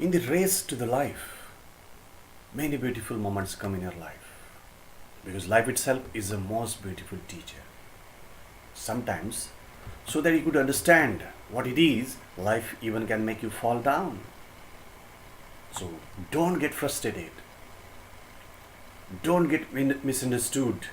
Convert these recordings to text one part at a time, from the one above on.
In the race to the life, many beautiful moments come in your life because life itself is the most beautiful teacher. Sometimes, so that you could understand what it is, life even can make you fall down. So don't get frustrated, don't get misunderstood,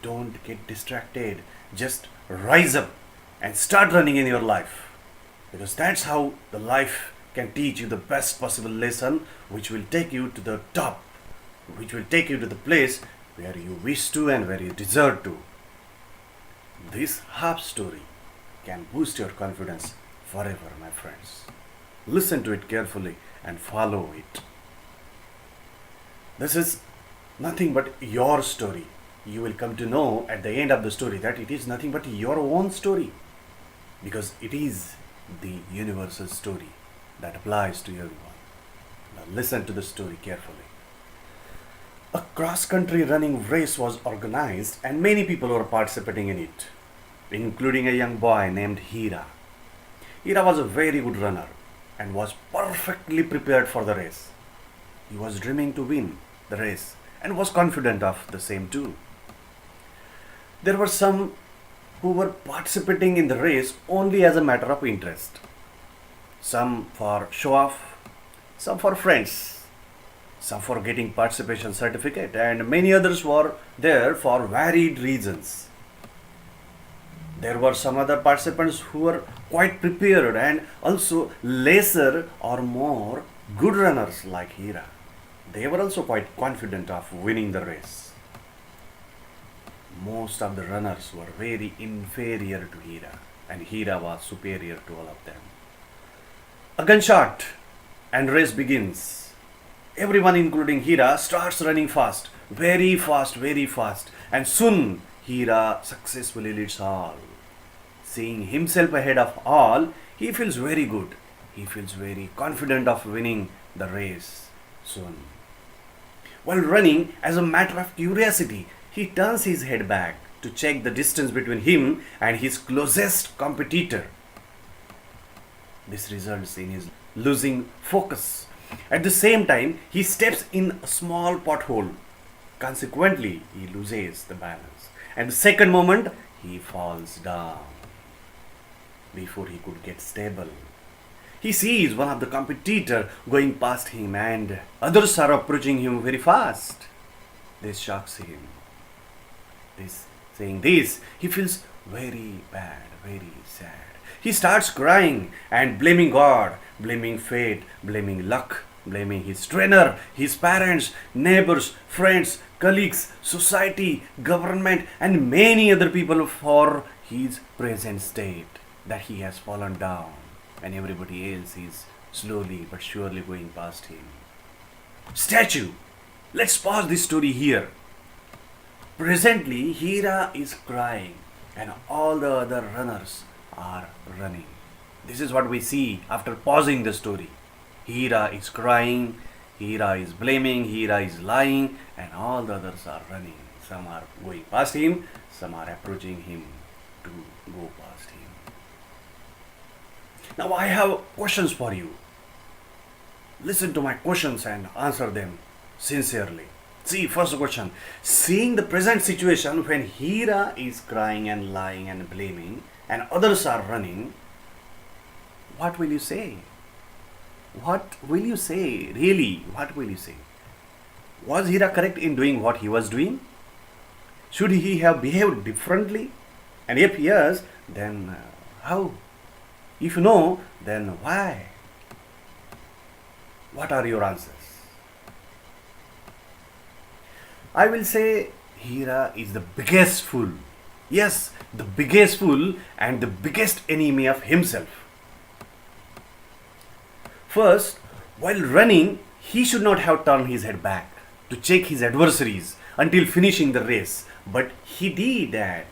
don't get distracted. Just rise up and start running in your life because that's how the life can teach you the best possible lesson which will take you to the top, which will take you to the place where you wish to and where you deserve to. This half story can boost your confidence forever, my friends. Listen to it carefully and follow it. This is nothing but your story. You will come to know at the end of the story that it is nothing but your own story because it is the universal story that applies to everyone. Now listen to the story carefully. A cross-country running race was organized and many people were participating in it, including a young boy named Hira. Hira was a very good runner and was perfectly prepared for the race. He was dreaming to win the race and was confident of the same too. There were some who were participating in the race only as a matter of interest. Some for show off, some for friends, some for getting participation certificate, and many others were there for varied reasons. There were some other participants who were quite prepared and also lesser or more good runners like Hira. They were also quite confident of winning the race. Most of the runners were very inferior to Hira, and Hira was superior to all of them. A gunshot and race begins. Everyone, including Hira, starts running fast, very fast, and soon Hira successfully leads all. Seeing himself ahead of all, he feels very good. He feels very confident of winning the race soon. While running, as a matter of curiosity, he turns his head back to check the distance between him and his closest competitor. This results in his losing focus. At the same time, he steps in a small pothole. Consequently, he loses the balance. And the second moment, he falls down. Before he could get stable, he sees one of the competitor going past him and others are approaching him very fast. This shocks him. Saying this, he feels very bad, very sad. He starts crying and blaming God, blaming fate, blaming luck, blaming his trainer, his parents, neighbors, friends, colleagues, society, government, and many other people for his present state, that he has fallen down and everybody else is slowly but surely going past him. Statue! Let's pause this story here. Presently, Hira is crying and all the other runners are running. This is what we see after pausing the story. Hira is crying, Hira is blaming, Hira is lying, and all the others are running. Some are going past him, some are approaching him to go past him. Now I have questions for you. Listen to my questions and answer them sincerely. See, first question. Seeing the present situation when Hira is crying and lying and blaming and others are running, what will you say? What will you say? Really, what will you say? Was Hira correct in doing what he was doing? Should he have behaved differently? And if yes, then how? If no, then why? What are your answers? I will say Hira is the biggest fool. Yes, the biggest fool and the biggest enemy of himself. First, while running, he should not have turned his head back to check his adversaries until finishing the race. But he did that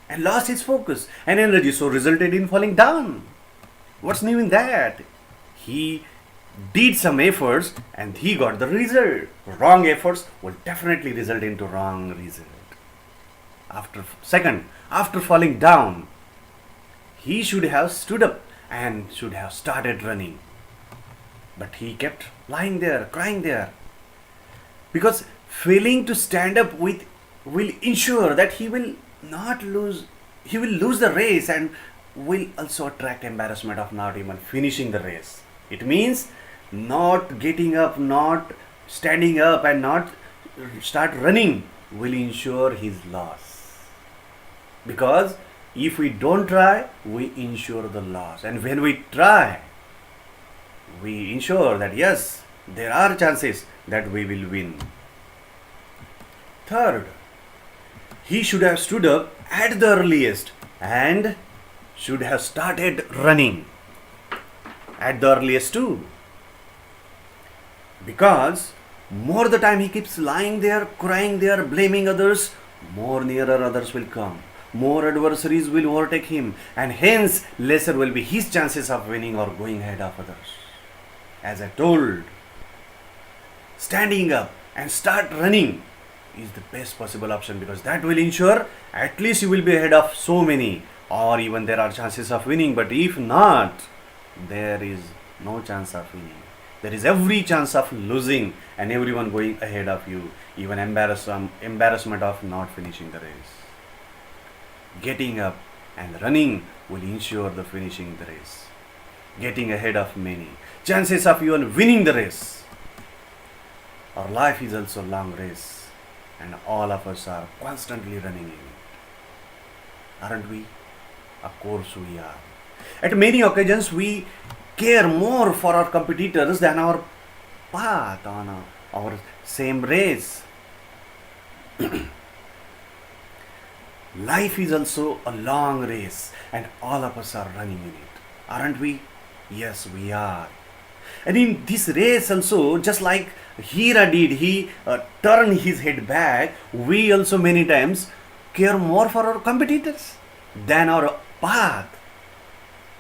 and lost his focus and energy, so resulted in falling down. What's new in that? He did some efforts and he got the result. Wrong efforts will definitely result into wrong result. After falling down, he should have stood up and should have started running. But he kept lying there, crying there. Because failing to stand up will ensure that he will lose the race and will also attract embarrassment of not even finishing the race. It means not getting up, not standing up, and not start running will ensure his loss. Because if we don't try, we ensure the loss. And when we try, we ensure that yes, there are chances that we will win. Third, he should have stood up at the earliest and should have started running at the earliest too. Because more the time he keeps lying there, crying there, blaming others, more nearer others will come. More adversaries will overtake him, and hence lesser will be his chances of winning or going ahead of others. As I told, standing up and start running is the best possible option, because that will ensure at least you will be ahead of so many, or even there are chances of winning. But if not, there is no chance of winning. There is every chance of losing and everyone going ahead of you, even embarrassment of not finishing the race. Getting up and running will ensure the finishing the race, getting ahead of many, chances of even winning the race. Our life is also a long race, and all of us are constantly running in it. Aren't we? Of course we are. At many occasions we care more for our competitors than our path on our same race. Life is also a long race, and all of us are running in it. Aren't we? Yes, we are. And in this race also, just like Hira did, he turned his head back. We also many times care more for our competitors than our path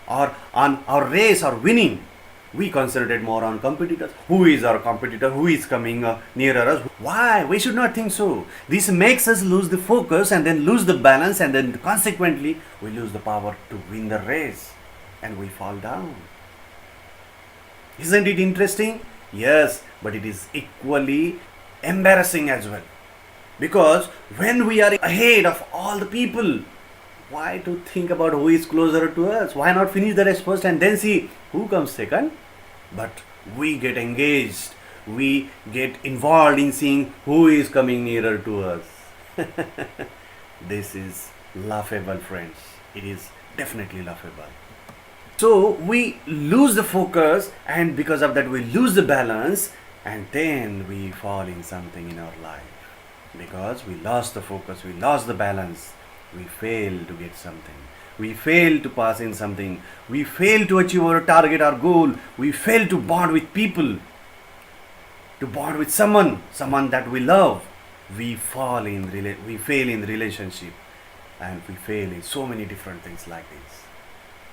or on our race or winning. We concentrate more on competitors. Who is our competitor? Who is coming nearer us? Why? We should not think so. This makes us lose the focus and then lose the balance, and then consequently we lose the power to win the race and we fall down. Isn't it interesting? Yes, but it is equally embarrassing as well. Because when we are ahead of all the people, why to think about who is closer to us? Why not finish the race first and then see who comes second? But we get engaged, we get involved in seeing who is coming nearer to us. This is laughable, friends. It is definitely laughable. So we lose the focus, and because of that we lose the balance, and then we fall in something in our life. Because we lost the focus, we lost the balance, we fail to get something. We fail to pass in something. We fail to achieve our target, our goal. We fail to bond with people, to bond with someone that we love. We fail in relationship, and we fail in so many different things like this.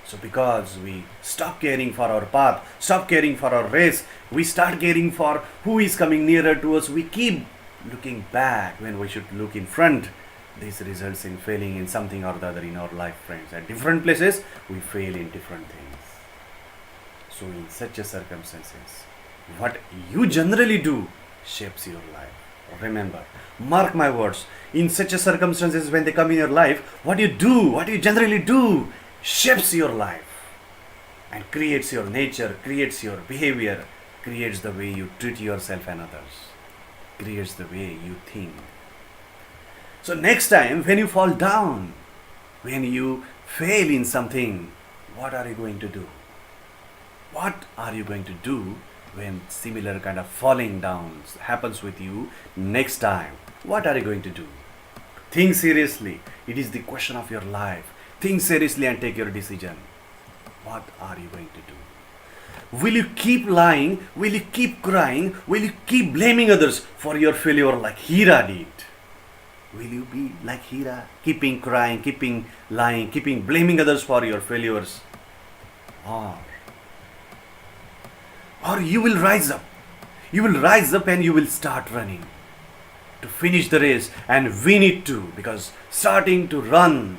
So because we stop caring for our path, stop caring for our race, we start caring for who is coming nearer to us. We keep looking back when we should look in front. This results in failing in something or the other in our life, friends. At different places, we fail in different things. So in such a circumstances, what you generally do shapes your life. Remember, mark my words, in such a circumstances when they come in your life, what you generally do shapes your life and creates your nature, creates your behavior, creates the way you treat yourself and others, creates the way you think. So next time when you fall down, when you fail in something, what are you going to do? What are you going to do when similar kind of falling down happens with you next time? What are you going to do? Think seriously. It is the question of your life. Think seriously and take your decision. What are you going to do? Will you keep lying? Will you keep crying? Will you keep blaming others for your failure like Hira did? Will you be like Hira, keeping crying, keeping lying, keeping blaming others for your failures? Or you will rise up. You will rise up and you will start running to finish the race and win it too. Because starting to run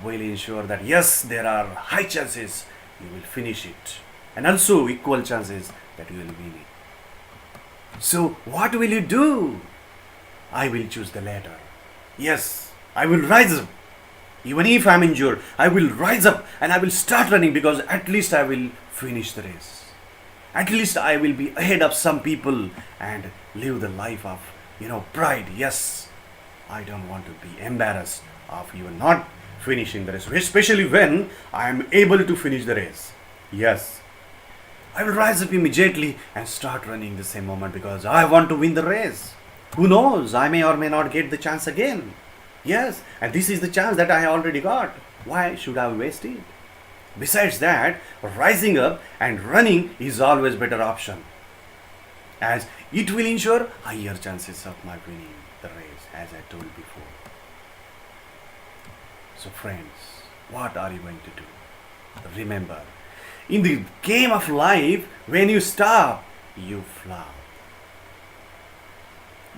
will ensure that yes, there are high chances you will finish it. And also equal chances that you will win it. So what will you do? I will choose the latter. Yes, I will rise up. Even if I'm injured, I will rise up and I will start running, because at least I will finish the race. At least I will be ahead of some people and live the life of, pride. Yes, I don't want to be embarrassed of even not finishing the race, especially when I am able to finish the race. Yes, I will rise up immediately and start running the same moment, because I want to win the race. Who knows, I may or may not get the chance again. Yes, and this is the chance that I already got. Why should I waste it? Besides that, rising up and running is always better option, as it will ensure higher chances of my winning the race, as I told before. So friends, what are you going to do? Remember, in the game of life, when you stop, you flop.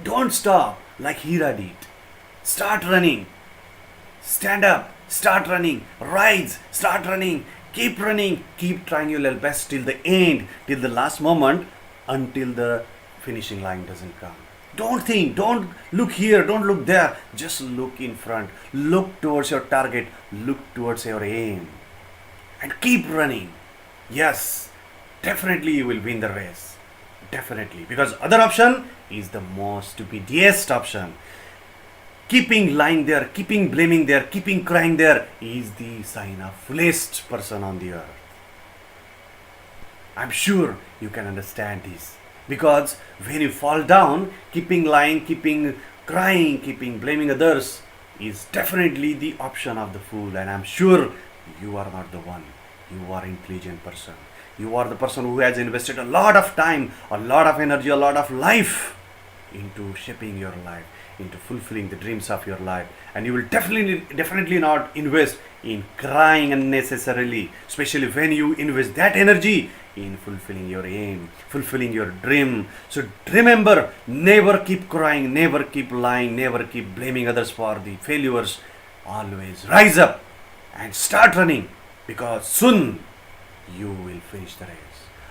Don't stop like Hira did. Start running. Stand up. Start running. Rise. Start running. Keep running. Keep trying your level best till the end, till the last moment, until the finishing line doesn't come. Don't think. Don't look here. Don't look there. Just look in front. Look towards your target. Look towards your aim. And keep running. Yes, definitely you will win the race. Definitely. Because other option is the most stupidest option. Keeping lying there, keeping blaming there, keeping crying there is the sign of foolish person on the earth. I'm sure you can understand this. Because when you fall down, keeping lying, keeping crying, keeping blaming others is definitely the option of the fool. And I'm sure you are not the one. You are an intelligent person. You are the person who has invested a lot of time, a lot of energy, a lot of life into shaping your life, into fulfilling the dreams of your life. And you will definitely not invest in crying unnecessarily, especially when you invest that energy in fulfilling your aim, fulfilling your dream. So remember, never keep crying, never keep lying, never keep blaming others for the failures. Always rise up and start running, because soon you will finish the race.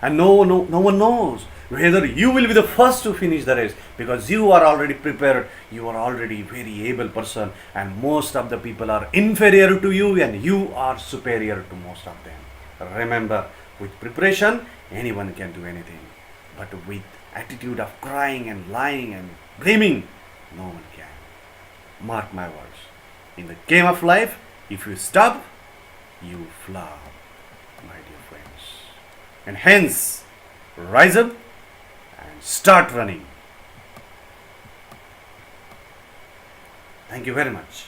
And no one knows whether you will be the first to finish the race, because you are already prepared, you are already very able person, and most of the people are inferior to you and you are superior to most of them. Remember, with preparation anyone can do anything, but with attitude of crying and lying and blaming, no one can. Mark my words, in the game of life, if you stop, you flop, my dear friends. And hence, rise up and start running. Thank you very much.